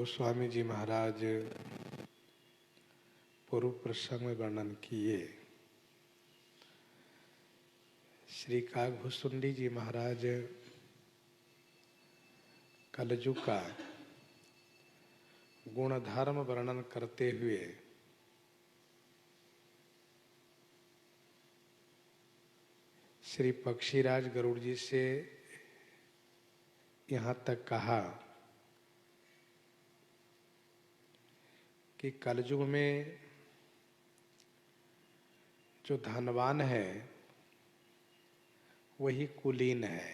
गोस्वामी जी महाराज पूर्व प्रसंग में वर्णन किए। श्री काकभुसुंडी जी महाराज कलयुग का गुण धर्म वर्णन करते हुए श्री पक्षीराज गरुड़ जी से यहाँ तक कहा कि कलयुग में जो धनवान है वही कुलीन है।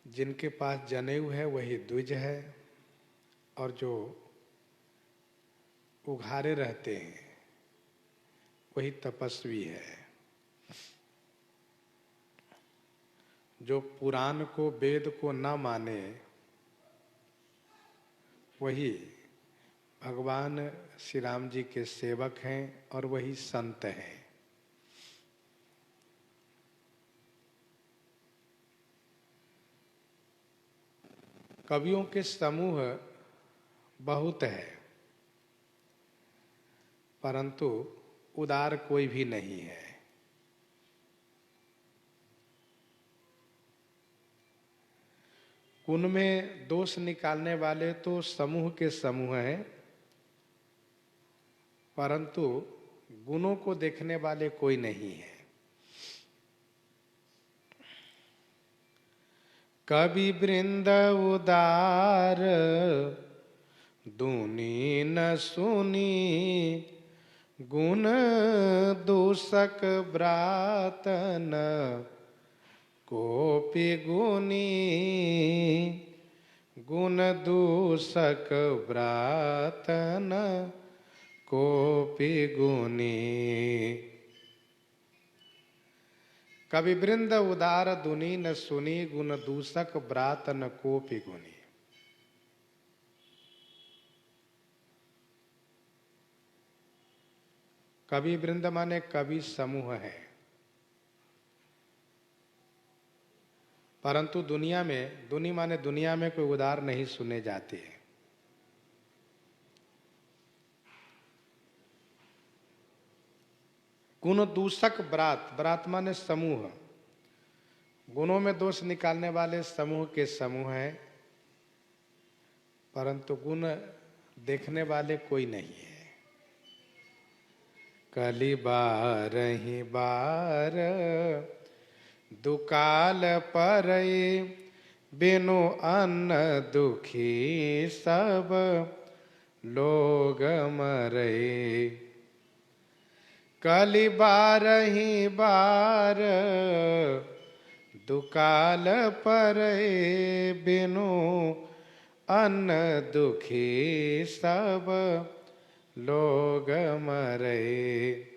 जिनके पास जनेऊ है वही द्विज है और जो उघारे रहते हैं वही तपस्वी है। जो पुराण को वेद को न माने वही भगवान श्री राम जी के सेवक हैं और वही संत हैं। कवियों के समूह बहुत है परंतु उदार कोई भी नहीं है। उनमें दोष निकालने वाले तो समूह के समूह हैं परंतु गुणों को देखने वाले कोई नहीं है। कवि वृंद उदार दूनी न सुनी गुण दूषक ब्रातन कोपि गुनी गुण दूषक ब्रातन कोपि गुनी। कवि वृंद उदार दुनी न सुनी गुण दूषक ब्रातन कोपि गुनी। कवि वृंद माने कवि समूह है परंतु दुनिया में दुनी माने दुनिया में कोई उदार नहीं सुने जाते। गुण दूषक ब्रात ब्रात माने समूह गुणों में दोष निकालने वाले समूह के समूह हैं परंतु गुण देखने वाले कोई नहीं है। कली बार ही बार दुकाल परई बिनु अन्न दुखी सब लोग मरई। कली बार ही बार दुकाल परई बिनु अन्न दुखी सब लोग मरई।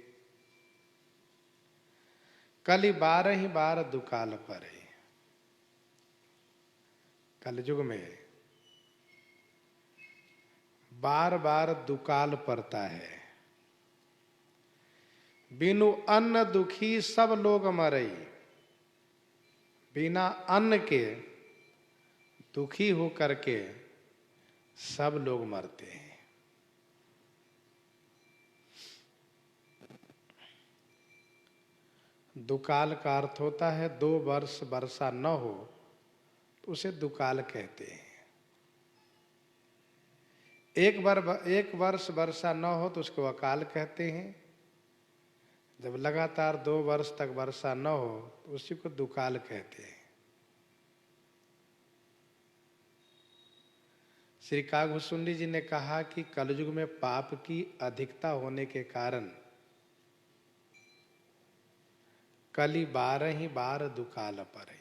कली बार ही बार दुकाल परे। कलयुग में बार बार दुकाल पड़ता है। बिनु अन्न दुखी सब लोग मरई। बिना अन्न के दुखी हो करके सब लोग मरते हैं। दुकाल का अर्थ होता है 2 वर्ष वर्षा न हो तो उसे दुकाल कहते हैं। एक वर्ष वर्षा न हो तो उसको अकाल कहते हैं। जब लगातार 2 वर्ष तक वर्षा न हो तो उसी को दुकाल कहते हैं। श्री काकभुसुंडी जी ने कहा कि कलयुग में पाप की अधिकता होने के कारण कली बार ही बार दुकाल परे।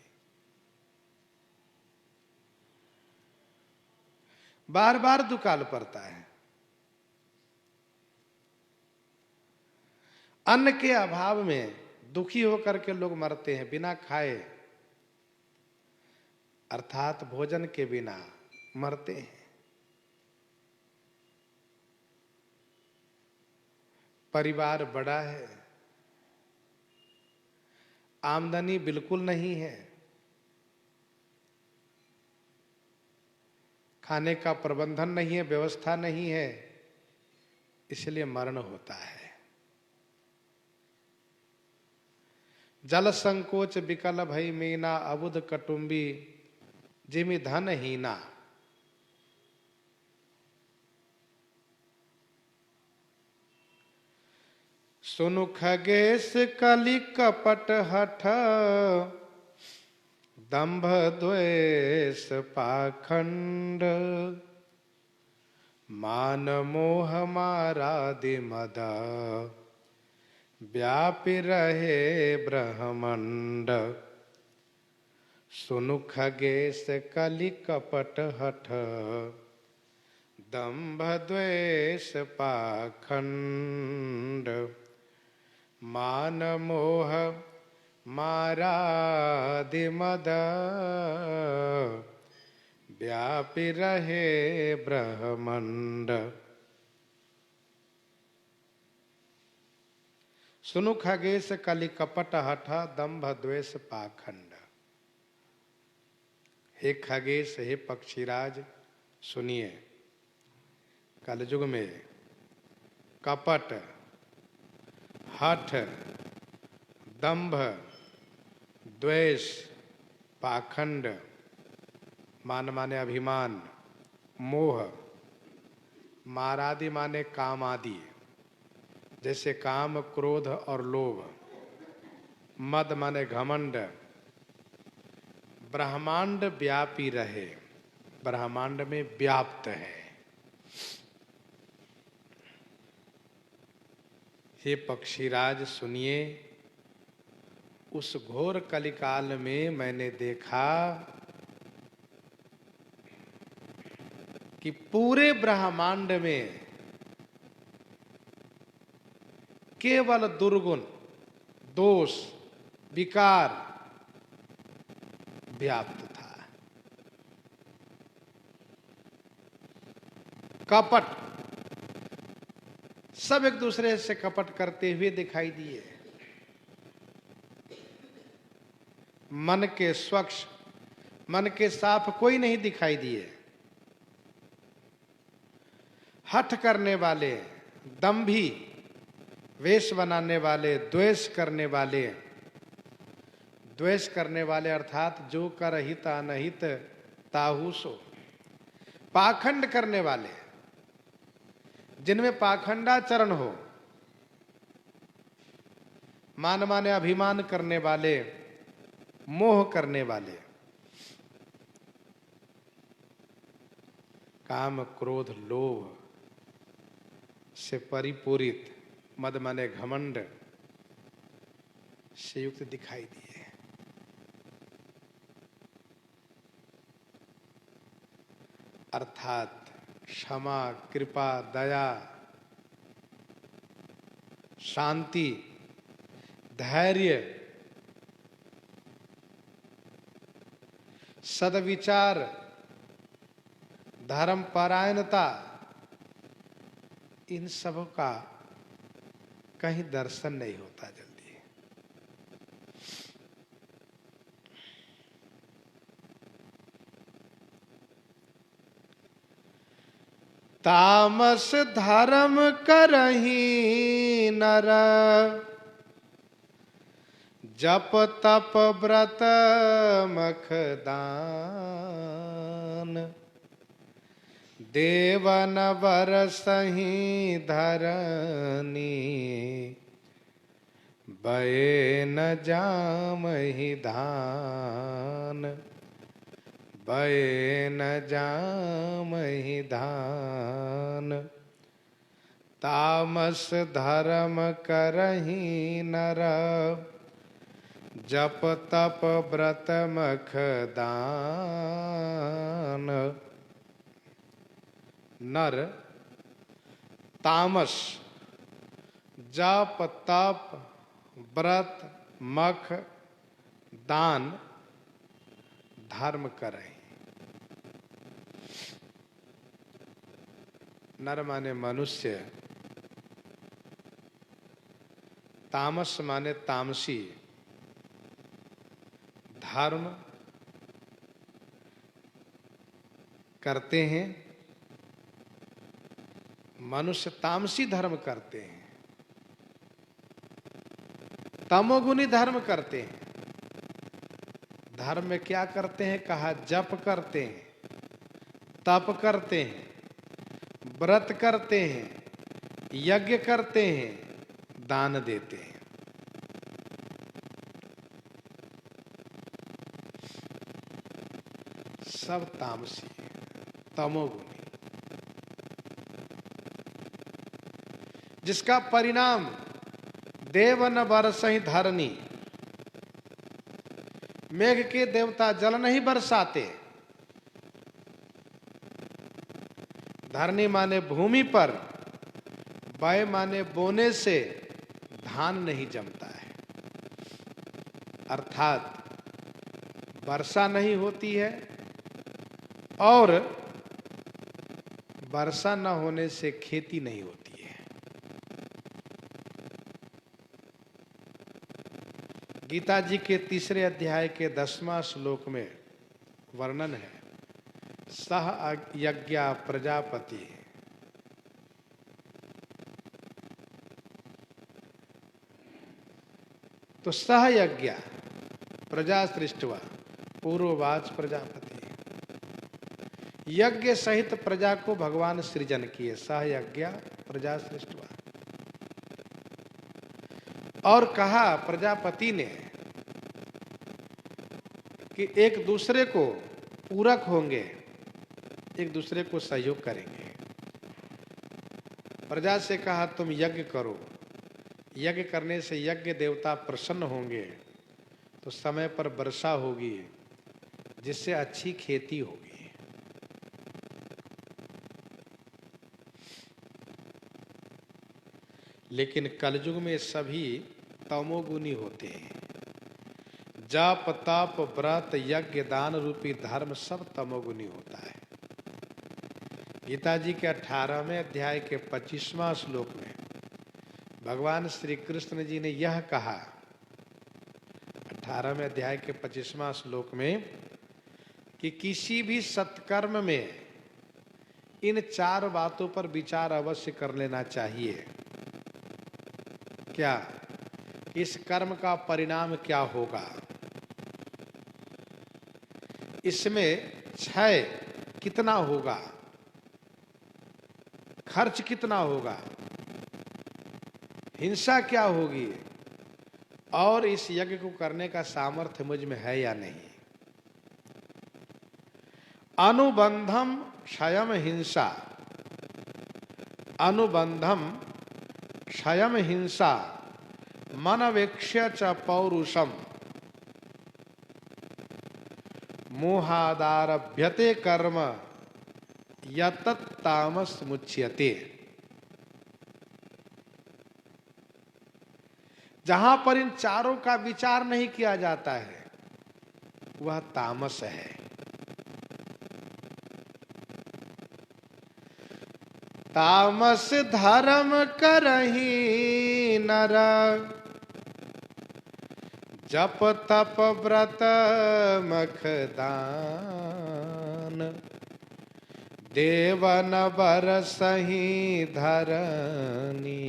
बार बार दुकाल पड़ता है। अन्न के अभाव में दुखी होकर के लोग मरते हैं। बिना खाए अर्थात भोजन के बिना मरते हैं। परिवार बड़ा है आमदनी बिल्कुल नहीं है खाने का प्रबंधन नहीं है, व्यवस्था नहीं है, इसलिए मरण होता है। जल संकोच विकल भई मीना, अबुध कटुंबी जिमि धन हीना। सुनु खगेश कलि कपट हठ, दंभ द्वेष पाखंड। मान मोह मारादि मद, व्यापी रहे ब्रह्मंड। सुनु खगेश कलि कपट हठ, दंभ द्वेष पाखंड। मान मोह मारादि मद, व्यापी रहे ब्रह्मंड। सुनु खगेश कलि कपट हठ, दंभ द्वेष पाखंड। हे खगेश, हे पक्षीराज, सुनिए, कलयुग में कपट, हठ, दंभ, द्वेष, पाखंड, मान माने अभिमान, मोह, मारादि माने काम आदि, जैसे काम, क्रोध और लोभ, मद माने घमंड, ब्रह्मांड व्यापी रहे, ब्रह्मांड में व्याप्त है। हे पक्षीराज, सुनिए, उस घोर कलिकाल में मैंने देखा कि पूरे ब्रह्मांड में केवल दुर्गुण, दोष, विकार व्याप्त था। कपट, सब एक दूसरे से कपट करते हुए दिखाई दिए। मन के स्वच्छ, मन के साफ कोई नहीं दिखाई दिए। हठ करने वाले, दंभी, वेश बनाने वाले, द्वेष करने वाले, द्वेष करने वाले अर्थात जो कर हित अनहित ताहू सो। पाखंड करने वाले, जिनमें पाखंडाचरण हो, मान माने अभिमान करने वाले, मोह करने वाले, काम, क्रोध, लोभ से परिपूरित, मद माने घमंड से युक्त दिखाई दिए। अर्थात क्षमा, कृपा, दया, शांति, धैर्य, सद्विचार, धर्म परायणता, इन सब का कहीं दर्शन नहीं होता जल्दी। तामस धर्म करहि नर, जप तप व्रत मख दान। देवन बरसहि धरनी, बये न जामहि धान। बये न जामहि धान। तामस धर्म करहि नर, जप तप व्रत मख दान। नर तामस, जप तप व्रत मख दान धर्म करें। नर माने मनुष्य, तामस माने तामसी, धर्म करते हैं, मनुष्य तामसी धर्म करते हैं, तमोगुनी धर्म करते हैं। धर्म में क्या करते हैं? कहा जप करते हैं, तप करते हैं, व्रत करते हैं, यज्ञ करते हैं, दान देते हैं। सब तामसी है, तमोगुनी, जिसका परिणाम देव न बरसहि धरनी, मेघ के देवता जल नहीं बरसाते। धरनी माने भूमि पर, वय माने बोने से धान नहीं जमता है, अर्थात वर्षा नहीं होती है और वर्षा न होने से खेती नहीं होती है। गीता जी के 3 अध्याय के 10वां श्लोक में वर्णन है, सह यज्ञ प्रजापति। तो सह यज्ञ प्रजा सृष्टवा पूर्ववाच प्रजापति, यज्ञ सहित प्रजा को भगवान सृजन किए, सह यज्ञ प्रजा सृष्टवा। और कहा प्रजापति ने कि एक दूसरे को पूरक होंगे, एक दूसरे को सहयोग करेंगे। प्रजा से कहा तुम यज्ञ करो, यज्ञ करने से यज्ञ देवता प्रसन्न होंगे तो समय पर वर्षा होगी, जिससे अच्छी खेती होगी। लेकिन कलयुग में सभी तमोगुनी होते हैं। जप तप व्रत यज्ञ दान रूपी धर्म सब तमोगुनी होता है। गीता जी के 18वें अध्याय के 25वां श्लोक में भगवान श्री कृष्ण जी ने यह कहा, 18वें अध्याय के 25वां श्लोक में, कि किसी भी सत्कर्म में इन 4 बातों पर विचार अवश्य कर लेना चाहिए। क्या? इस कर्म का परिणाम क्या होगा, इसमें क्षय कितना होगा, खर्च कितना होगा, हिंसा क्या होगी, और इस यज्ञ को करने का सामर्थ्य मुझ में है या नहीं। अनुबंधम क्षयम हिंसा, अनुबंधम क्षयम हिंसा मनवेक्ष्य च पौरुषम मोहादारभ्यते कर्म यतत् तामस मुच्यते। जहां पर इन 4 का विचार नहीं किया जाता है वह तामस है। तामस धर्म करहि नर, जप तप व्रत मख दान, देवन बरसहि धरनी,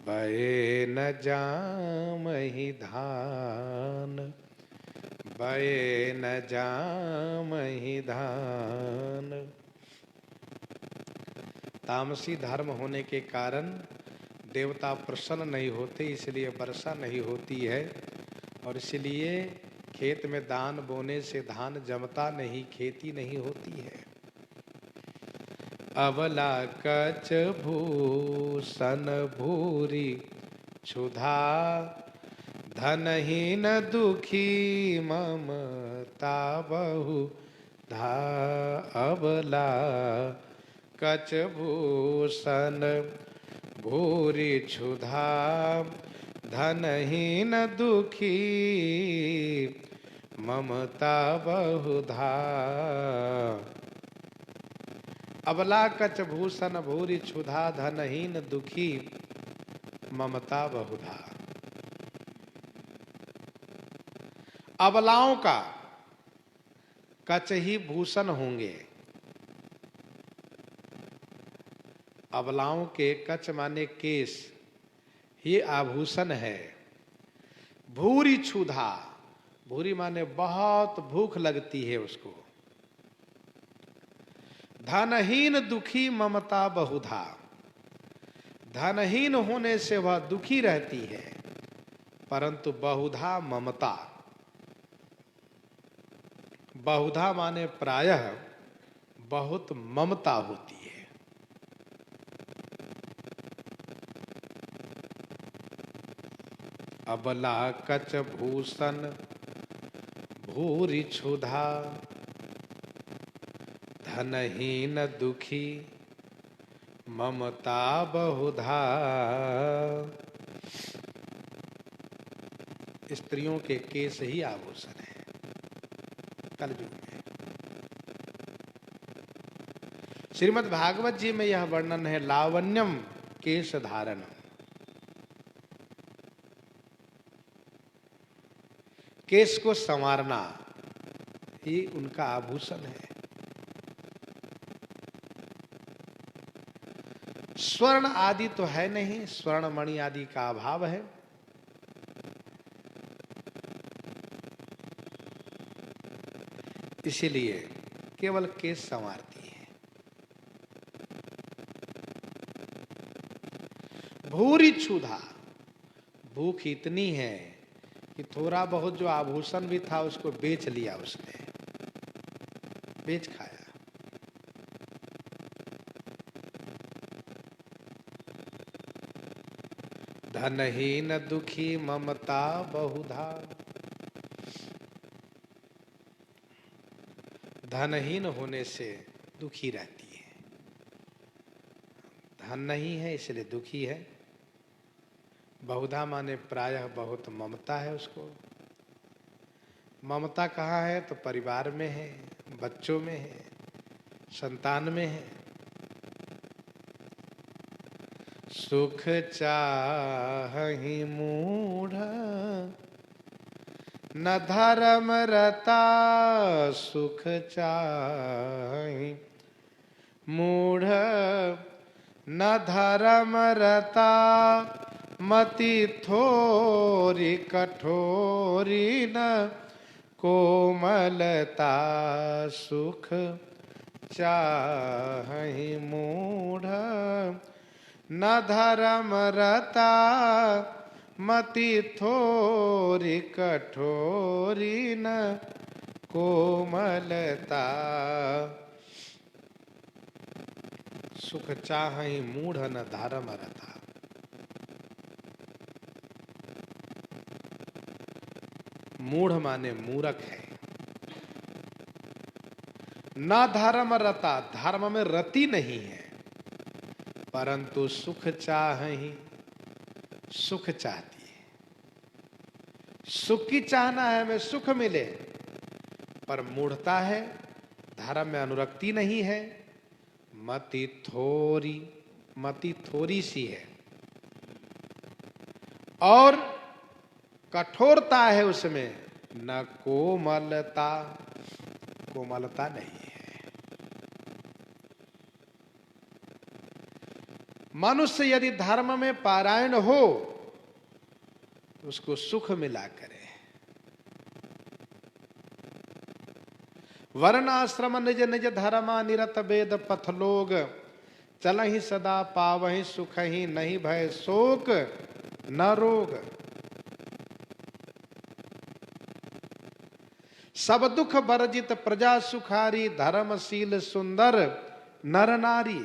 बये न जामहि धान, बये न जामहि धान। तामसी धर्म होने के कारण देवता प्रसन्न नहीं होते, इसलिए वर्षा नहीं होती है, और इसलिए खेत में दान बोने से धान जमता नहीं, खेती नहीं होती है। अबला कच भूषण भूरी क्षुधा, धनहीन दुखी ममता बहु धा। अबला कच भूषण भूरि क्षुधा, धनहीन दुखी ममता बहुधा। अबला कच भूषण भूरि क्षुधा, धनहीन दुखी ममता बहुधा। अबलाओं का कच ही भूषण होंगे। अबलाओं के कच माने केस ही आभूषण है। भूरी क्षुधा, भूरी माने बहुत भूख लगती है उसको। धनहीन दुखी ममता बहुधा, धनहीन होने से वह दुखी रहती है, परंतु बहुधा ममता, बहुधा माने प्रायः बहुत ममता होती है। अबला कच भूषण भूरि क्षुधा, धनहीन दुखी ममता बहुधा। स्त्रियों के केस ही आभूषण है कलयुग में। श्रीमद् भागवत जी में यह वर्णन है, लावण्यम केश धारणम, केश को संवारना ही उनका आभूषण है। स्वर्ण आदि तो है नहीं, स्वर्ण मणि आदि का अभाव है। इसीलिए केवल केश संवारती है। भूरी क्षुधा, भूख इतनी है कि थोड़ा बहुत जो आभूषण भी था उसको बेच लिया उसने, बेच खाया। धनहीन दुखी ममता बहुधा, धनहीन होने से दुखी रहती है। धन नहीं है इसलिए दुखी है। बहुधा माने प्रायः बहुत ममता है उसको। ममता कहाँ है? तो परिवार में है, बच्चों में है, संतान में है। सुख चाहि मूढ़ न धर्म रता, सुख चाहि मूढ़ न धर्म रता, मति थोरी कठोरी न कोमलता, सुख चाहि मूढ़ न धर्म रता, मति थोरी कठोरी न कोमलता, सुख चाहि मूढ़ न धर्म रता। मूढ़ माने मूर्ख है। न धर्म रता, धर्म में रति नहीं है, परंतु सुख चाहि, सुख चाहती है। सुख की चाहना है, हमें सुख मिले, पर मूढ़ता है, धर्म में अनुरक्ति नहीं है। मति थोरी, मति थोड़ी सी है और कठोरता है उसमें, न कोमलता, कोमलता नहीं है। मनुष्य यदि धर्म में पारायण हो उसको सुख मिला करे। वर्ण आश्रम निज निज धर्मा, निरत वेद पथ लोग, चलहि सदा पावहि सुख ही, नहीं भय शोक न रोग। सब दुख वर्जित प्रजा सुखारी, धर्मशील सुंदर नर नारी।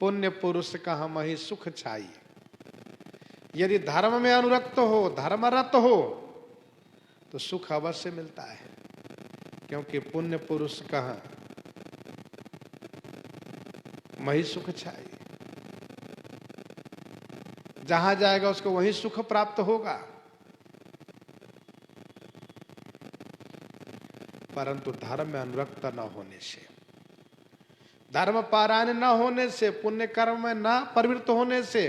पुण्य पुरुष का हम ही सुख छाई। यदि धर्म में अनुरक्त हो, धर्मरत हो, तो सुख अवश्य मिलता है, क्योंकि पुण्य पुरुष कहाँ मही सुख छाई। जहां जाएगा उसको वही सुख प्राप्त होगा। परंतु धर्म में अनुरक्त न होने से, धर्म पारायण न होने से, पुण्य कर्म में न प्रवृत्त होने से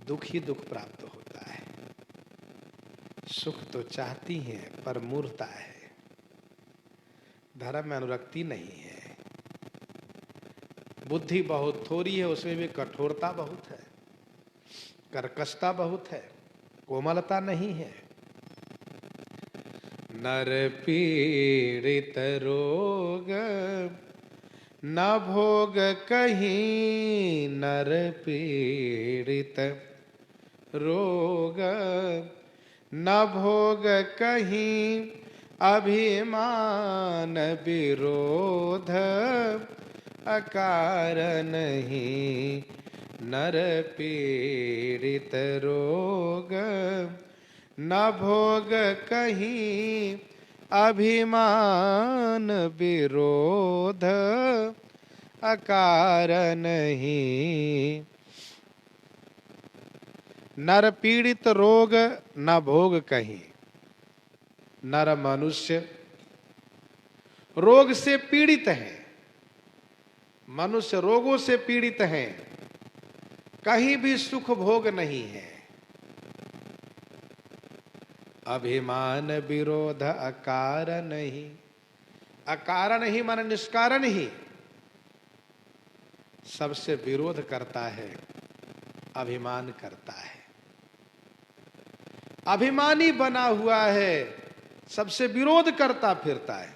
दुख ही दुख प्राप्त होता है। सुख तो चाहती हैं पर मूर्ता है, धर्म में अनुरक्ति नहीं है। बुद्धि बहुत थोड़ी है, उसमें भी कठोरता बहुत है, कर्कशता बहुत है, कोमलता नहीं है। नर पीड़ित रोग न भोग कहीं, नर पीड़ित रोग न भोग कहीं, अभिमान विरोध अकारण ही। नर पीड़ित रोग न भोग कहीं, अभिमान विरोध अकारण ही। नर पीड़ित रोग न भोग कहीं। नर मनुष्य रोग से पीड़ित हैं, मनुष्य रोगों से पीड़ित हैं, कहीं भी सुख भोग नहीं है। अभिमान विरोध अकारण ही, अकारण ही माने निष्कारण ही सबसे विरोध करता है, अभिमान करता है। अभिमानी बना हुआ है, सबसे विरोध करता फिरता है।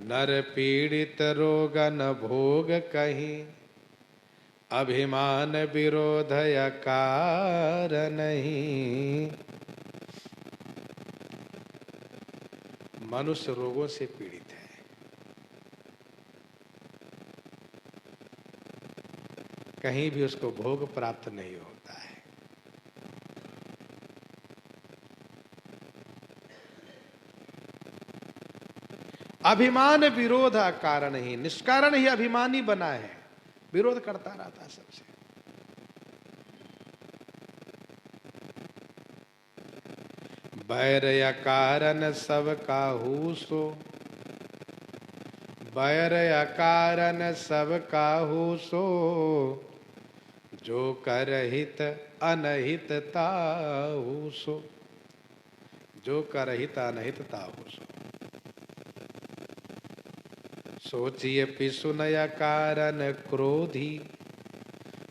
नर पीड़ित रोग न भोग कहीं, अभिमान विरोध अकारण ही। मनुष्य रोगों से पीड़ित है, कहीं भी उसको भोग प्राप्त नहीं होता है। अभिमान विरोध कारण ही, निष्कारण ही अभिमानी बना है, विरोध करता रहता है सबसे। बैर या कारण सब काहू सो, बैर या कारण सब काहू सो, जो कर हित अनहित ताहू सो, जो कर हित अनहित ताहू सो। सोचिए पिसुन या कारण क्रोधी,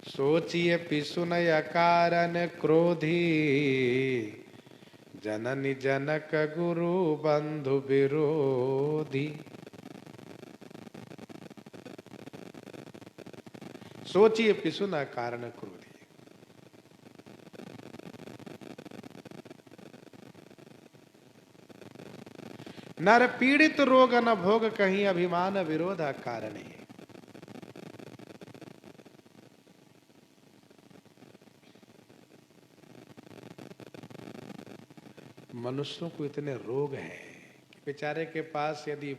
सोचिए पिसुन या कारण क्रोधी, जननी जनक गुरु बंधु विरोधी। सोचिए पिसुन कारण क्रोधी। नर पीड़ित रोग न भोग कहीं, अभिमान विरोध कारण ही। मनुष्यों को इतने रोग हैं कि बेचारे के पास यदि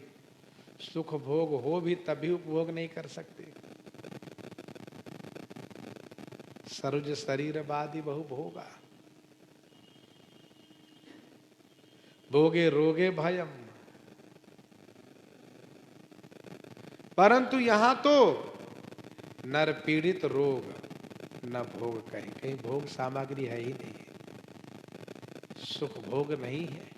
सुख भोग हो भी तभी उपभोग नहीं कर सकते। सरुज शरीर बादि बहु भोगा, भोगे रोगे भयम। परंतु यहां तो नर पीड़ित रोग न भोग कहीं, कहीं भोग सामग्री है ही नहीं, सुख भोग नहीं है।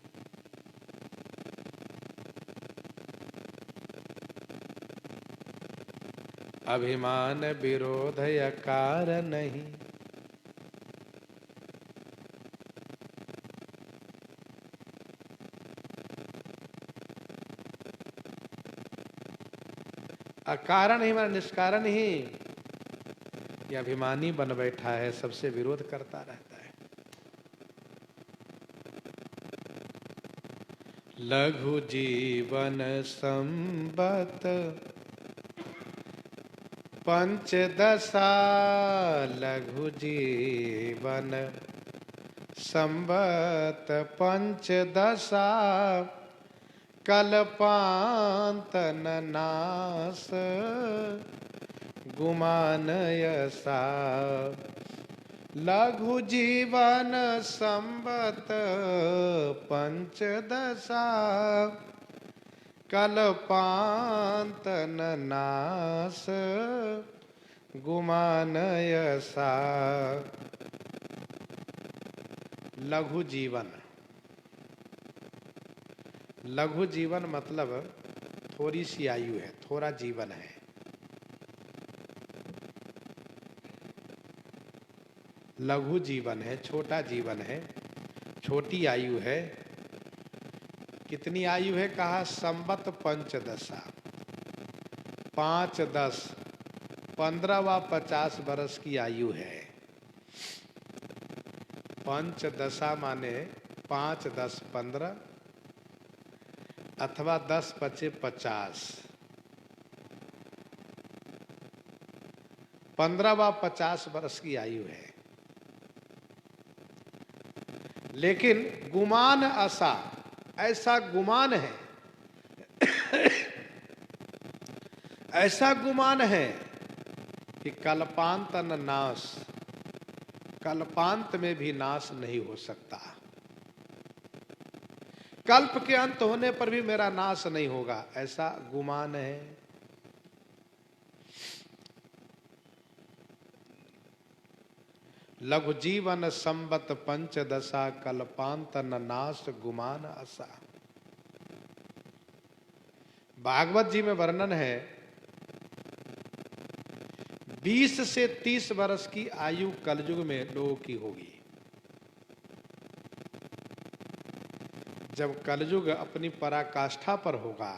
अभिमान विरोध अकारण नहीं। अकारण ही माना निष्कारण ही, ये अभिमानी बन बैठा है, सबसे विरोध करता रहता है। लघु जीवन संबत पंचदशा, लघु जीवन संबत पंचदशा, कल्पांतन नाश गुमान यसा। लघु जीवन संबत पंचदशा, कल्पांतन नाश गुमान ऐसा। लघु जीवन, लघु जीवन मतलब थोड़ी सी आयु है, थोड़ा जीवन है। लघु जीवन है, छोटा जीवन है, छोटी आयु है। कितनी आयु है कहा? संवत पंचदशा, 5, 10, 15 व 50 वर्ष की आयु है। पंचदशा माने 5, 10, 15 अथवा 10, 25, 50। 15 व 50 वर्ष की आयु है। लेकिन गुमान ऐसा, ऐसा गुमान है, ऐसा गुमान है कि कल्पांत न नाश, कल्पांत में भी नाश नहीं हो सकता। कल्प के अंत होने पर भी मेरा नाश नहीं होगा, ऐसा गुमान है। लघु जीवन संवत पंचदशा, कल्पांत न नाश गुमान आशा। भागवत जी में वर्णन है 20 से 30 वर्ष की आयु कलयुग में लोगों की होगी। जब कलयुग अपनी पराकाष्ठा पर होगा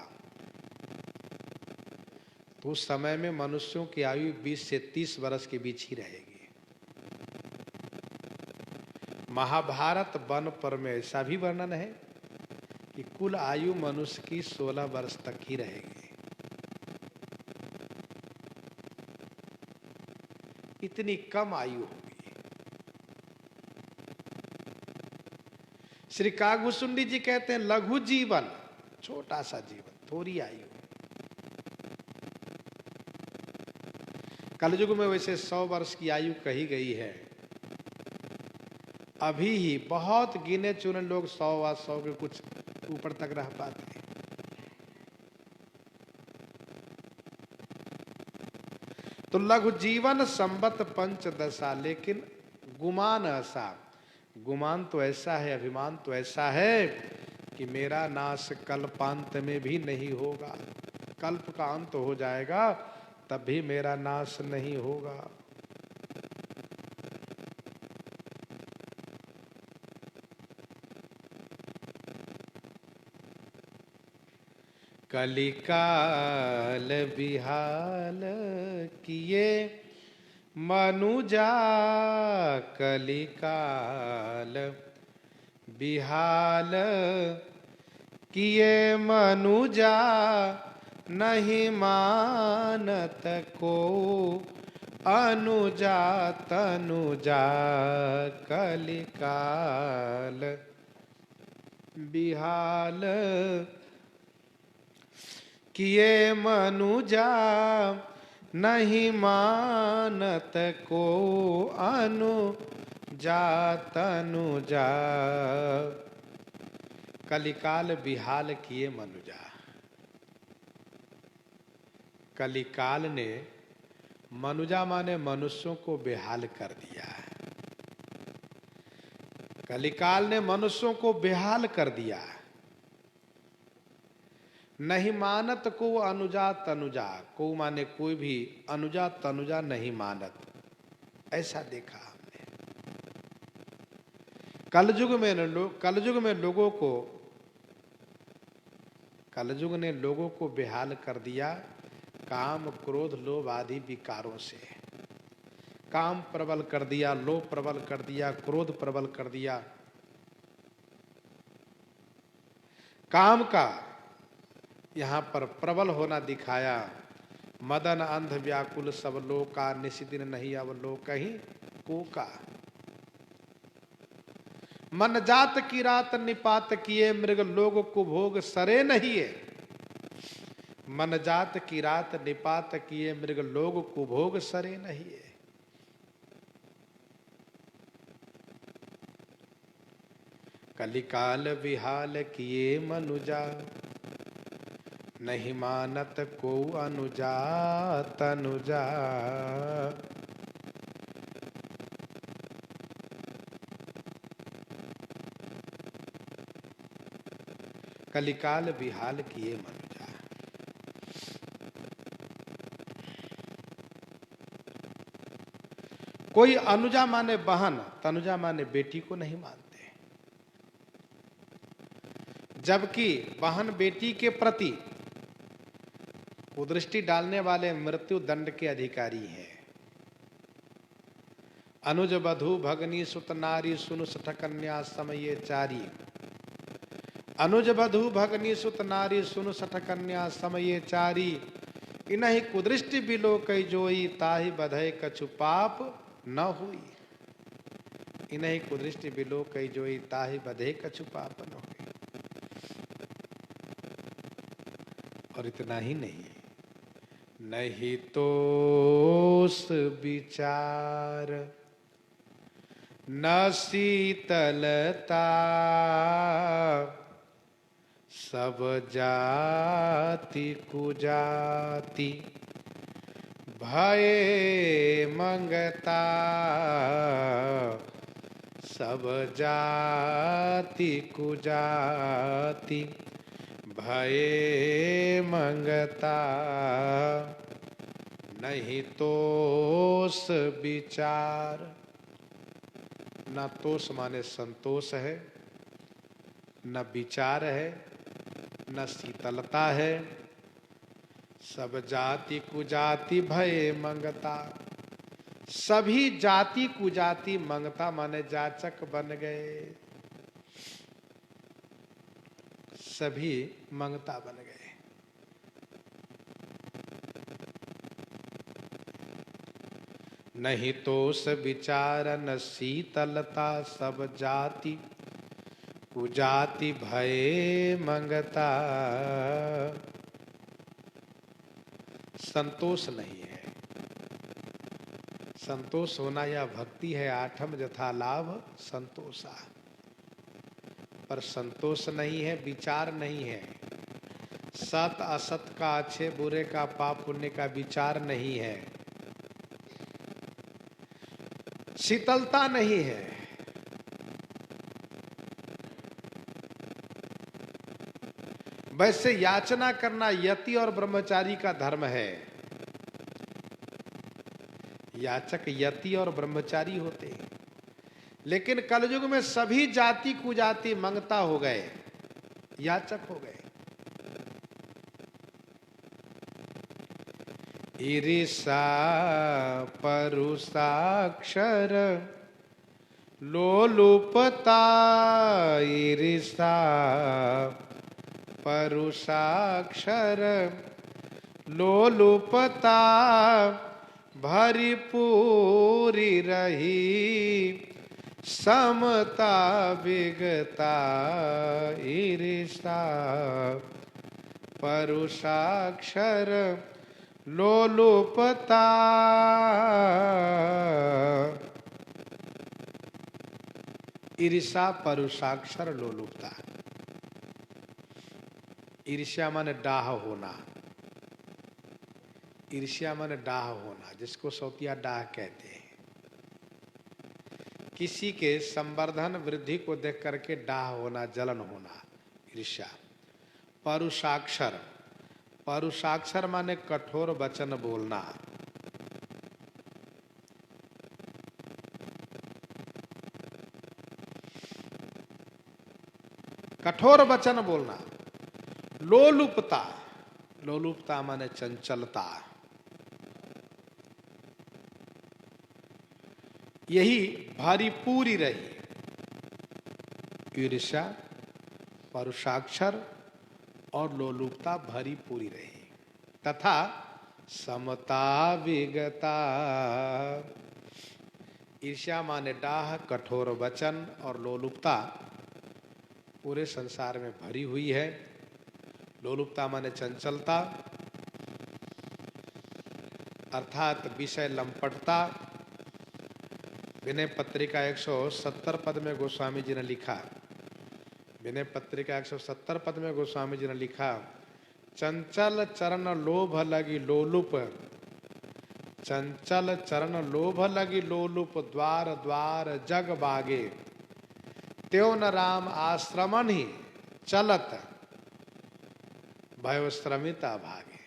तो उस समय में मनुष्यों की आयु 20 से 30 वर्ष के बीच ही रहेगी। महाभारत वन पर्व में ऐसा भी वर्णन है कि कुल आयु मनुष्य की 16 वर्ष तक ही रहेगी। इतनी कम आयु होगी। श्री कागभूषुंडी जी कहते हैं लघु जीवन, छोटा सा जीवन, थोड़ी आयु। कलयुग में वैसे 100 वर्ष की आयु कही गई है। अभी ही बहुत गिने चुने लोग 100 व 100 के कुछ ऊपर तक रह पाते हैं। तो लघु जीवन संवत पंचदशा, लेकिन गुमान ऐसा, गुमान तो ऐसा है, अभिमान तो ऐसा है कि मेरा नाश कल्पांत में भी नहीं होगा। कल्प का अंत हो जाएगा तब भी मेरा नाश नहीं होगा। कलिकाल बिहाल किए मनुजा, कलिकाल बिहाल किए मनुजा, नहीं मानत को अनुजा तनुजा, कलिकाल बिहाल किए मनुजा, नहीं मानत को अनुजा तनुजा। कलिकाल बिहाल किए मनुजा। कलिकाल ने, मनुजा माने मनुष्यों को बेहाल कर दिया। कलिकाल ने मनुष्यों को बेहाल कर दिया। नहीं मानत को अनुजा तनुजा, को माने कोई भी, अनुजा तनुजा नहीं मानत, ऐसा देखा हमने। कलयुग ने लोगों को बेहाल कर दिया काम क्रोध लोभ आदि विकारों से। काम प्रबल कर दिया, लोभ प्रबल कर दिया, क्रोध प्रबल कर दिया। काम का यहां पर प्रबल होना दिखाया। मदन अंध व्याकुल सब लोका, निशिदिन नहीं अवलोक कहीं कोका। मन जात की रात निपात किए, मृग लोग कुभोग सरे नहीं है। मन जात की रात निपात किए, मृग लोग कुभोग सरे नहीं है। कलिकाल विहाल किए मनुजा, नहीं मानत को अनुजा तनुजा। कलिकाल बिहाल किए मनुजा। कोई अनुजा माने बहन, तनुजा माने बेटी को नहीं मानते, जबकि बहन बेटी के प्रति कुदृष्टि डालने वाले मृत्यु दंड के अधिकारी हैं। अनुज बधु भगनी सुत नारी सुनु सठ कन्या समय चारी। अनुज बधु भगनी सुत नारी सुनु सठ कन्या समय चारी। इन्हीं कुदृष्टि बिलो कई जोई ताहि बधय कछु पाप न हुई। इन्हीं कुदृष्टि बिलो कई जोई ताहि बधय कछु पाप न हुई। और इतना ही नहीं, नहीं तोष विचार न शीतलता सब जाति कुजाति भय मंगता। सब जाति कुजाति भय मंगता। नहीं तोष विचार। न तोष माने संतोष है, न विचार है, न शीतलता है। सब जाति कुजाति भय मंगता। सभी जाति कुजाति मंगता माने जाचक बन गए, सभी मंगता बन गए। नहीं तोष विचार न शीतलता सब जाति कुजाति भय मंगता। संतोष नहीं है। संतोष होना या भक्ति है। आठम यथा लाभ संतोषा। पर संतोष नहीं है, विचार नहीं है। सत असत का, अच्छे बुरे का, पाप पुण्य का विचार नहीं है। शीतलता नहीं है। वैसे याचना करना यति और ब्रह्मचारी का धर्म है। याचक यति और ब्रह्मचारी होते हैं, लेकिन कलयुग में सभी जाति कुजाति मंगता हो गए, याचक हो गए। ईरिषा परुषाक्षर लोलुपता। ईरिषा परुषाक्षर लोलुपता। भरी पूरी रही समता विगता। ईरिषा परुषाक्षर लोलुपता। ईर्ष्या परुषाक्षर लोलुपता। ईर्ष्या माने डाह होना। ईर्ष्या माने डाह होना, जिसको सौतिया डाह कहते हैं। किसी के संवर्धन वृद्धि को देख करके डाह होना, जलन होना, ईर्ष्या। परुषाक्षर। परुषाक्षर माने कठोर वचन बोलना। कठोर वचन बोलना। लोलुपता। लोलुपता माने चंचलता। यही भारी पूरी रही। ईर्ष्या परुषाक्षर और लोलुपता भरी पूरी रही, तथा समता विगता। ईर्ष्या माने डाह, कठोर वचन और लोलुपता पूरे संसार में भरी हुई है। लोलुपता माने चंचलता, अर्थात विषय लंपटता। विनय पत्रिका 170 पद में गोस्वामी जी ने लिखा, विनय पत्रिका 170 पद में गोस्वामी जी ने लिखा चंचल चरण लोभ लगी लोलुप, चंचल चरण लोभ लगी लोलुप, द्वार द्वार जग बागे, त्यों न राम आश्रमन ही चलत, भयो श्रमिता भागे।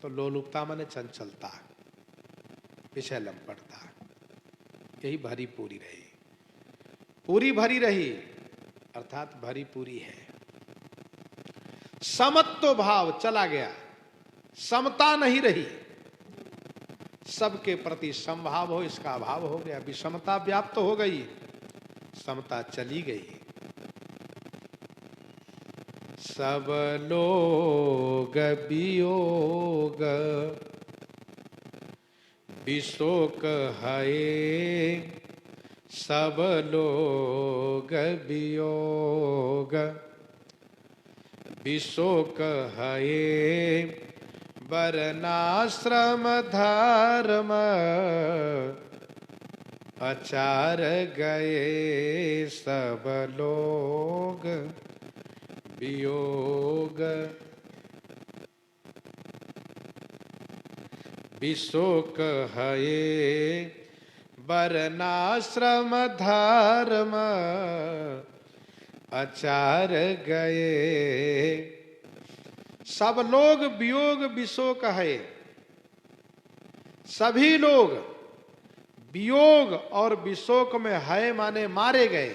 तो लोलुपता माने चंचलता, विषय लंपटता, यही भरी पूरी रही, पूरी भरी रही अर्थात भरी पूरी है। समत्व भाव चला गया, समता नहीं रही, सबके प्रति समभाव हो इसका अभाव हो गया, विषमता व्याप्त हो गई, समता चली गई। सब लोग वियोग विशोक है, सब लोग वियोग विशोक है, वर्णाश्रम धर्म आचार गए, सब लोग वियोग विशोक है, वर्णाश्रम धर्म आचार गए। सब लोग वियोग विशोक है, सभी लोग वियोग और विशोक में है माने मारे गए।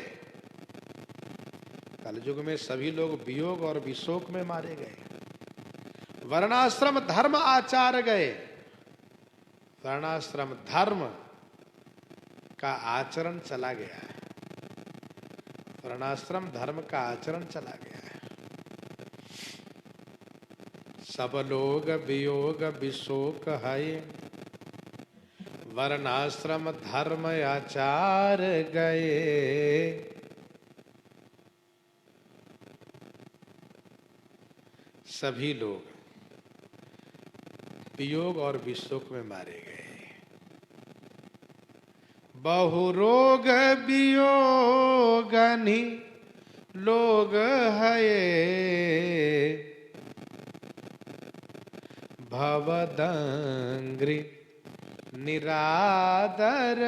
कलयुग में सभी लोग वियोग और विशोक में मारे गए। वर्णाश्रम धर्म आचार गए, वर्णाश्रम धर्म का आचरण चला गया है, वर्णाश्रम धर्म का आचरण चला गया है। सब लोग वियोग विशोक है, वर्णाश्रम धर्म आचार गए। सभी लोग वियोग और विशोक में मारे गए। बहुरोग वियोगनि लोग है, भवदंग्रि निरादर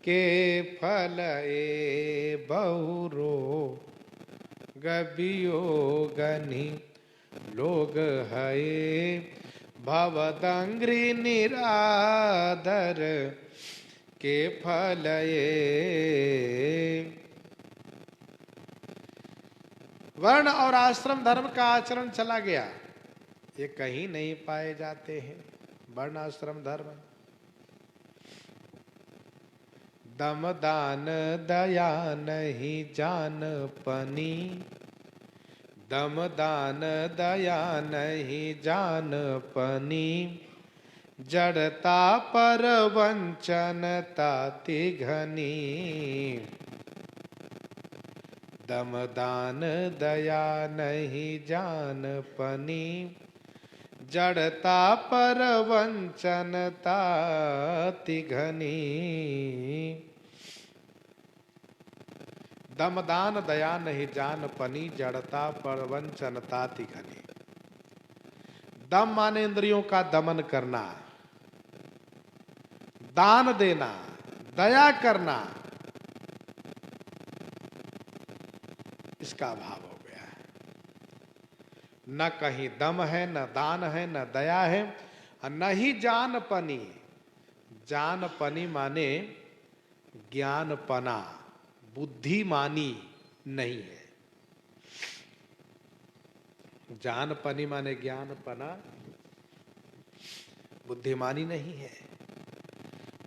के फल ए, बहुरोग वियोगनि लोग है, भवदंग्रि निरादर के फल ये। वर्ण और आश्रम धर्म का आचरण चला गया, ये कहीं नहीं पाए जाते हैं। वर्ण आश्रम धर्म, दम दान दया नहीं जान पनी, दम दान दया नहीं जान पनी, जड़ता पर वंचनता तिघनी। दम दान दया नहीं जान पनी, जड़ता पर वंचनता तिघनी। दम दान दया नहीं जान पनी, जड़ता पर वंचनता तिघनी। दम माने इंद्रियों का दमन करना, दान देना, दया करना, इसका अभाव हो गया है। न कहीं दम है, न दान है, न दया है, न ही जानपनी। जानपनी माने ज्ञानपना, बुद्धिमानी नहीं है। जानपनी माने ज्ञानपना, बुद्धिमानी नहीं है।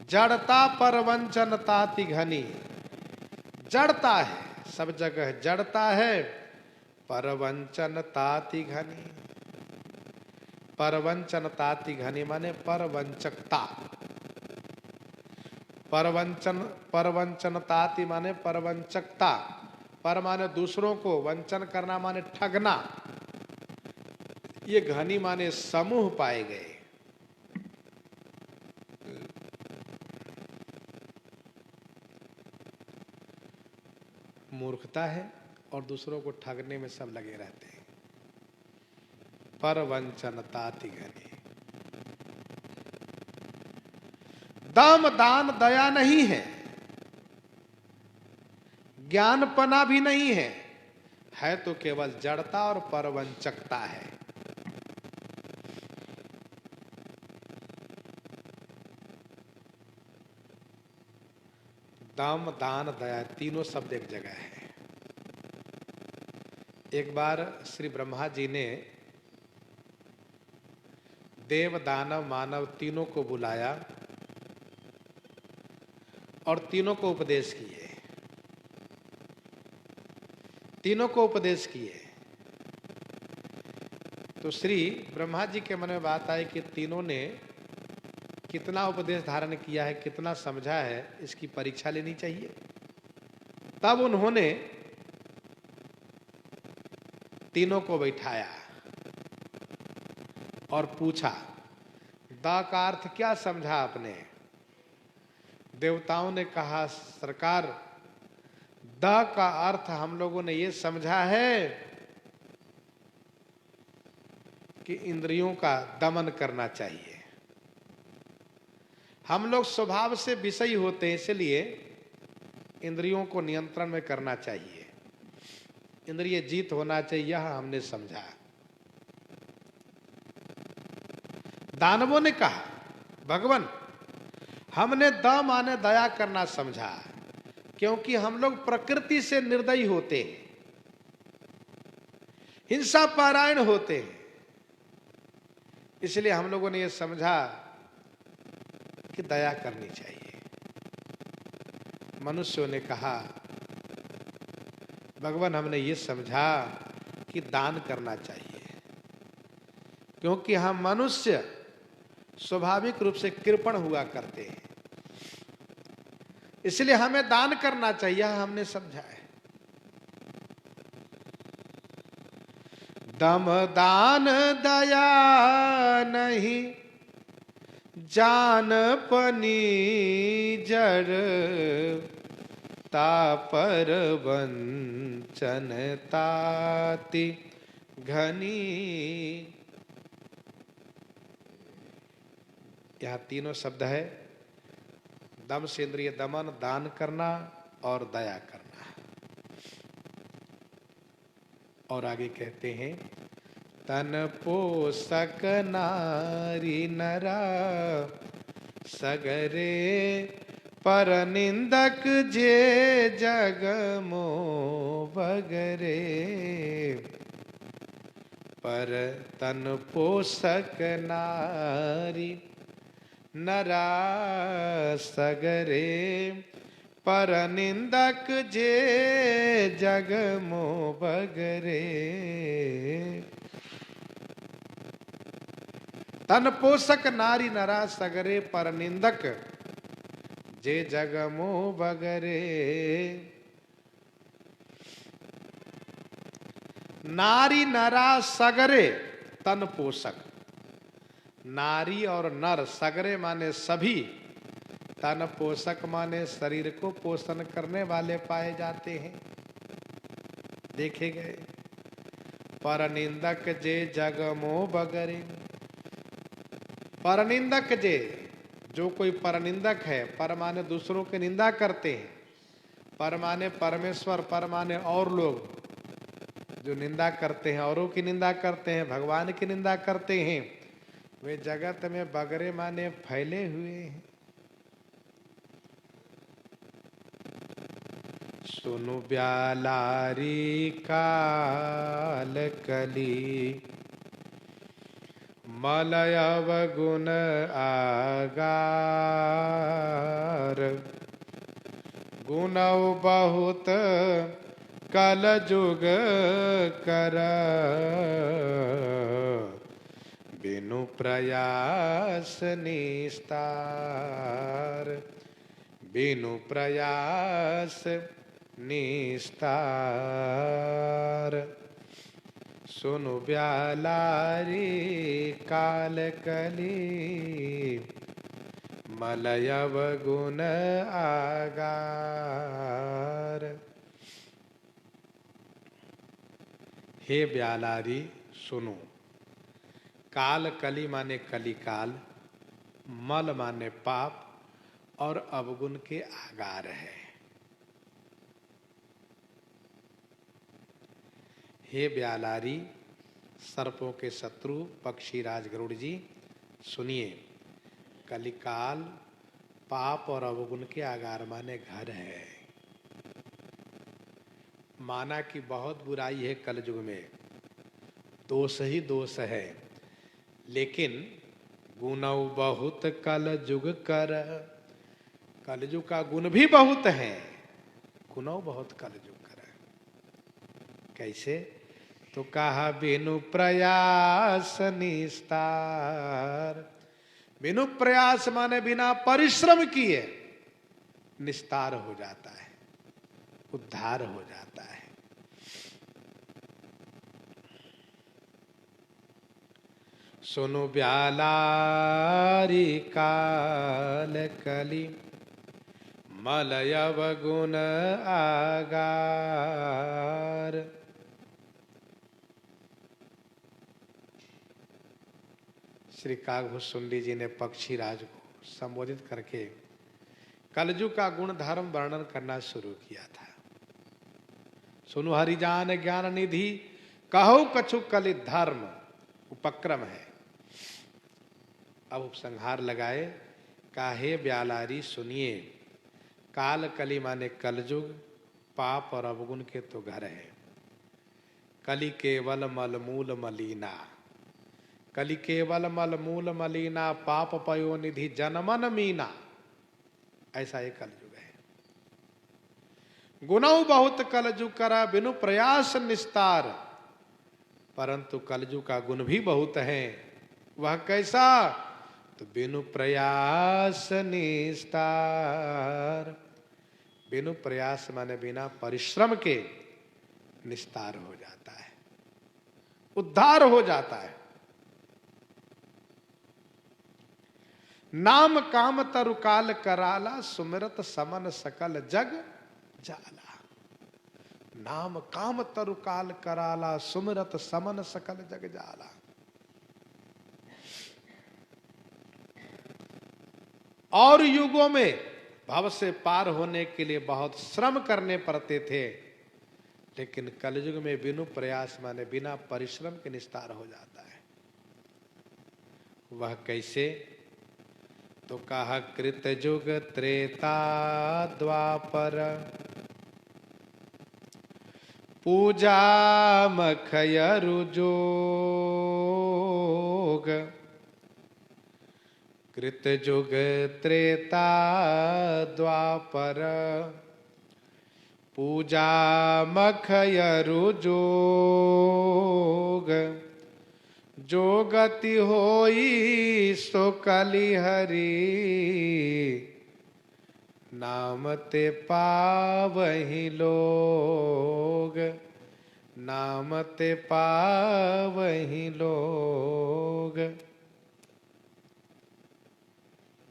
जड़ता पर वंचनता तिघनी, जड़ता है, सब जगह जड़ता है, परवंचनता तिघनी। परवंचनता तिघनी माने परवंचकता। परवंचनताति माने परवंचकता। पर माने दूसरों को, वंचन करना माने ठगना। ये घनी माने समूह पाए गए। मूर्खता है और दूसरों को ठगने में सब लगे रहते हैं। परवंचन ताति घनी। दम दान दया नहीं है, ज्ञानपना भी नहीं है तो केवल जड़ता और परवंचकता है। दम दान दया तीनों शब्द एक जगह है। एक बार श्री ब्रह्मा जी ने देव दानव मानव तीनों को बुलाया और तीनों को उपदेश किए। तीनों को उपदेश किए तो श्री ब्रह्मा जी के मन में बात आई कि तीनों ने कितना उपदेश धारण किया है, कितना समझा है, इसकी परीक्षा लेनी चाहिए। तब उन्होंने तीनों को बैठाया और पूछा, द का अर्थ क्या समझा आपने? देवताओं ने कहा, सरकार द का अर्थ हम लोगों ने ये समझा है कि इंद्रियों का दमन करना चाहिए। हम लोग स्वभाव से विषयी होते हैं, इसलिए इंद्रियों को नियंत्रण में करना चाहिए, इंद्रिय जीत होना चाहिए, यह हमने समझा। दानवों ने कहा, भगवान हमने द माने दया करना समझा, क्योंकि हम लोग प्रकृति से निर्दयी होते हैं, हिंसा परायण होते हैं, इसलिए हम लोगों ने यह समझा कि दया करनी चाहिए। मनुष्यों ने कहा, भगवान हमने ये समझा कि दान करना चाहिए, क्योंकि हम मनुष्य स्वाभाविक रूप से कृपण हुआ करते हैं, इसलिए हमें दान करना चाहिए, हमने समझा है। दम दान दया नहीं जान पनी जड़, तापर वंचन ताति घनी। यह तीनों शब्द है। दम से इंद्रिय दमन, दान करना और दया करना। और आगे कहते हैं, तन पोषक नारी नरा सगरे, पर निंदक जे जग मो बगरे। पर तन पोषक नारी नरा सगरे, पर निंदक जे जग मो बगरे। तन पोषक नारी नरा सगरे, पर निंदक जे जग मो बगरे। नारी नरा सगरे तन पोषक, नारी और नर, सगरे माने सभी, तन पोषक माने शरीर को पोषण करने वाले पाए जाते हैं, देखे गए। पर निंदक जे जग मो बगरे। परनिंदक जे, जो कोई परनिंदक है, पर माने दूसरों की निंदा करते हैं, पर माने परमेश्वर, पर माने और लोग जो निंदा करते हैं, औरों की निंदा करते हैं, भगवान की निंदा करते हैं, वे जगत में बगरे माने फैले हुए हैं। सुनु ब्यालारी काल कली, मलयव गुण आगार। गुणौ बहुत कल जुग कर, बिनु प्रयास निस्तार। बिनु प्रयास निस्तार। सुनु ब्यालारी काल कली, मलयव गुण आगार। हे ब्यालारी सुनो। काल कली माने कलिकाल, मल माने पाप और अवगुण के आगार है। हे ब्यालारी, सर्पों के शत्रु पक्षीराज गरुड़ जी सुनिए। कलिकाल पाप और अवगुण के आगार माने घर है। माना कि बहुत बुराई है कलयुग में, दोष ही दोष है, लेकिन गुणौ बहुत कलयुग कर। कलयुग का गुण भी बहुत है, गुणौ बहुत कलयुग कर। कैसे? तो कहा बिनु प्रयास निस्तार। बिनु प्रयास माने बिना परिश्रम किए निस्तार हो जाता है, उद्धार हो जाता है। सुनो ब्यालारी काल कली, मलयव गुण आगार। श्री काकभूषुंडी जी ने पक्षीराज को संबोधित करके कलयुग का गुण धर्म वर्णन करना शुरू किया था। सुनो हरिजान ज्ञान निधि, कहो कछु कलि धर्म। उपक्रम है। अब उपसंहार लगाए। काहे ब्यालारी सुनिए। काल कली माने कलयुग, पाप और अवगुण के तो घर है। कली केवल मलमूल मलीना, कली केवल मलमूल मलीना, पाप पयो निधि जनमन मीना। ऐसा ये कलयुग है। गुणौ बहुत कलयुग करा, बिनु प्रयास निस्तार। परंतु कलयुग का गुण भी बहुत है। वह कैसा? तो बिनु प्रयास निस्तार। बिनु प्रयास माने बिना परिश्रम के निस्तार हो जाता है, उद्धार हो जाता है। नाम काम तरुकाल कराला, सुमिरत समन सकल जग जाला। नाम काम तरुकाल कराला, सुमिरत समन सकल जग जाला। और युगों में भव से पार होने के लिए बहुत श्रम करने पड़ते थे, लेकिन कलयुग में बिनु प्रयास माने बिना परिश्रम के निस्तार हो जाता है। वह कैसे? तो कहा कृत युग त्रेता द्वापर, पूजा मखयरु जोग। कृत युग त्रेता द्वापर, पूजा मखयरु जोग। जो गति होई सो कलिहरि, नाम ते पावहि लोग। नाम ते पावहि लोग।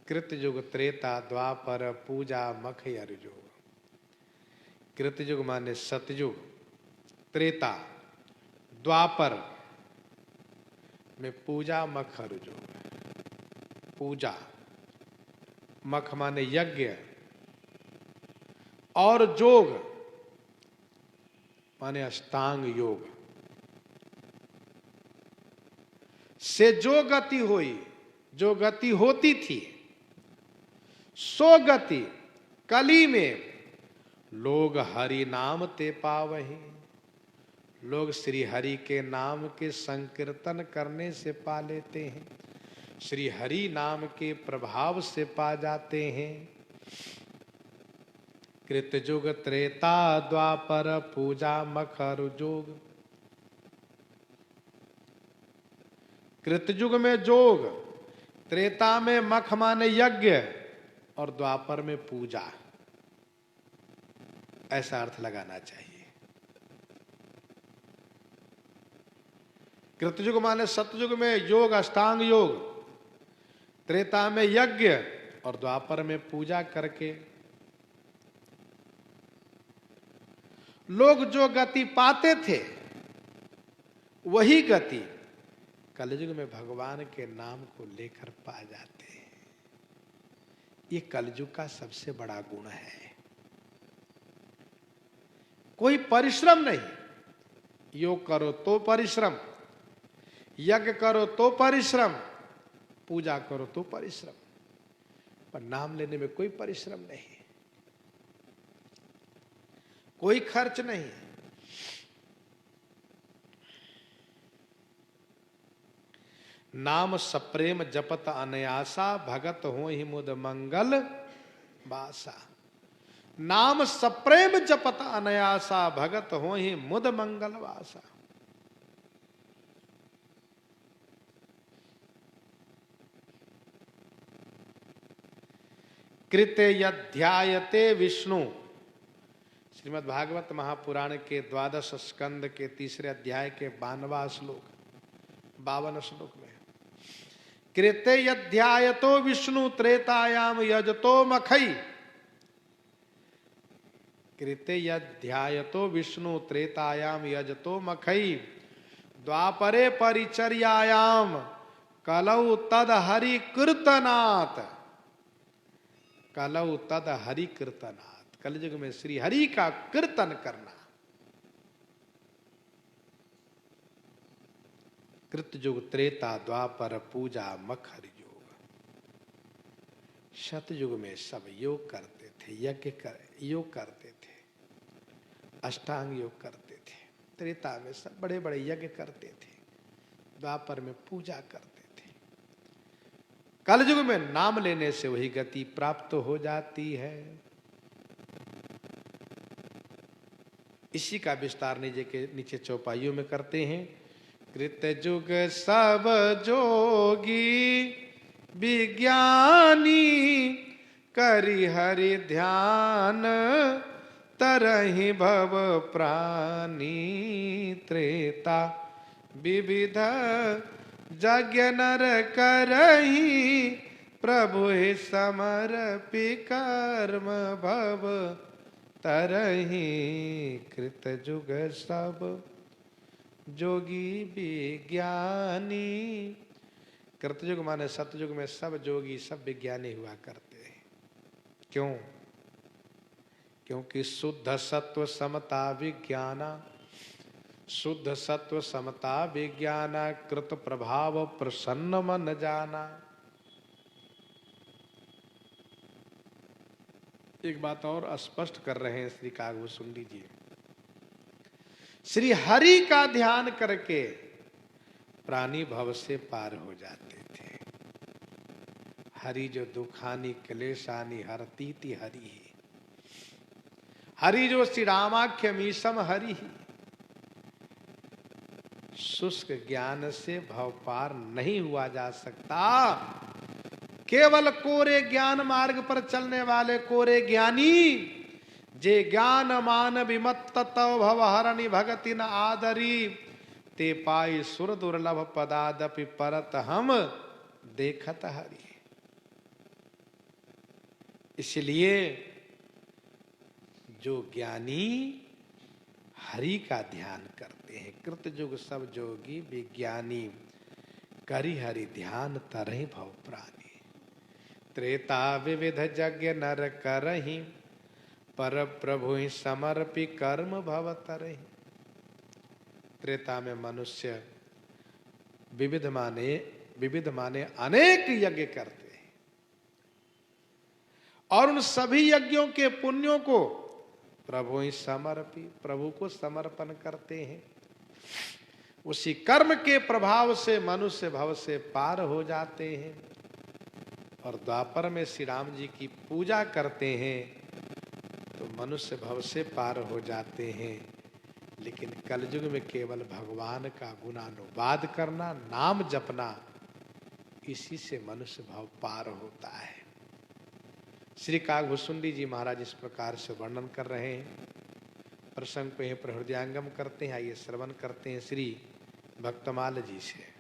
कृत युग त्रेता द्वापर, पूजा मखयरु जोग। कृत युग माने सतयुग, त्रेता द्वापर में पूजा मखयरु जोग। पूजा मख माने यज्ञ, और जोग माने अष्टांग योग से जो गति हुई, जो गति होती थी, सो गति कली में लोग हरि नाम ते पावहि। लोग श्री हरि के नाम के संकीर्तन करने से पा लेते हैं, श्री हरि नाम के प्रभाव से पा जाते हैं। कृत युग त्रेता द्वापर, पूजा मखयरु जोग। कृत युग में जोग, त्रेता में मख माने यज्ञ, और द्वापर में पूजा। ऐसा अर्थ लगाना चाहिए। कृतयुग माने सतयुग में योग, अष्टांग योग, त्रेता में यज्ञ, और द्वापर में पूजा करके लोग जो गति पाते थे, वही गति कलयुग में भगवान के नाम को लेकर पा जाते हैं। ये कलयुग का सबसे बड़ा गुण है। कोई परिश्रम नहीं, योग करो तो परिश्रम, यज्ञ करो तो परिश्रम, पूजा करो तो परिश्रम, पर नाम लेने में कोई परिश्रम नहीं, कोई खर्च नहीं। नाम सप्रेम जपत अनयासा, भगत हो ही मुद मंगल वासा। नाम सप्रेम जपत अनयासा, भगत हो ही मुद मंगल वासा। कृते यध्यायते विष्णु, श्रीमद् भागवत महापुराण के 12 स्कंद के 3 अध्याय के 52वां श्लोक, 52 श्लोक में, कृते यध्यायतो विष्णु त्रेतायाम यजतो मखई। कृते यध्यायतो विष्णु त्रेतायाम यजतो मखई, द्वापरे परिचर्यायाम कलौ तद हरि कीर्तनात्। कलौ तद हरि कीर्तनात्, कलयुग में श्री हरि का कीर्तन करना। कृतयुग त्रेता द्वापर पूजा मख हरि योग। सतयुग में सब योग करते थे, योग करते थे, अष्टांग योग करते थे। त्रेता में सब बड़े बड़े यज्ञ करते थे, द्वापर में पूजा करते थे। कलयुग में नाम लेने से वही गति प्राप्त हो जाती है। इसी का विस्तार नीचे चौपाइयों में करते हैं। कृतयुग सब जोगी विज्ञानी, करि हरि ध्यान तरहि भव प्राणी। त्रेता विविध यज्ञ नर करहि, प्रभु समर्पि कर्म भव तरहि। कृतयुग सब जोगी विज्ञानी। कृतयुग माने सतयुग में सब जोगी सब विज्ञानी हुआ करते हैं। क्यों? क्योंकि शुद्ध सत्व समता विज्ञाना, शुद्ध सत्व समता विज्ञाना, कृत प्रभाव प्रसन्न मन जाना। एक बात और स्पष्ट कर रहे हैं श्री कागभूषुंडी जी। श्री हरि का ध्यान करके प्राणी भव से पार हो जाते थे। हरि जो दुखानी क्लेशानी हरतीति हरि। हरि जो श्री रामाख्य मीसम हरि। शुष्क ज्ञान से भव पार नहीं हुआ जा सकता। केवल कोरे ज्ञान मार्ग पर चलने वाले कोरे ज्ञानी, जे ज्ञान मान विमत्त तव भव हरणी भगति न आदरी, ते पाई सुर दुर्लभ पदादपि परत हम देखत हरि। इसलिए जो ज्ञानी हरि का ध्यान करते हैं, कृतयुग सब जोगी विज्ञानी, करि हरि ध्यान तरहि भव प्राणी। त्रेता विविध यज्ञ नर करहि, पर प्रभु ही समर्पि कर्म भव तरहि। त्रेता में मनुष्य विविध माने अनेक यज्ञ करते हैं और उन सभी यज्ञों के पुण्यों को प्रभु ही प्रभु को समर्पण करते हैं। उसी कर्म के प्रभाव से मनुष्य भव से पार हो जाते हैं और द्वापर में श्री राम जी की पूजा करते हैं तो मनुष्य भव से पार हो जाते हैं। लेकिन कलयुग में केवल भगवान का गुणानुवाद करना, नाम जपना, इसी से मनुष्य भव पार होता है। श्री कागभूषुंडी जी महाराज इस प्रकार से वर्णन कर रहे हैं। प्रसंग को यहीं पर हृदयांगम करते हैं। आइए श्रवण करते हैं श्री भक्तमाल जी से।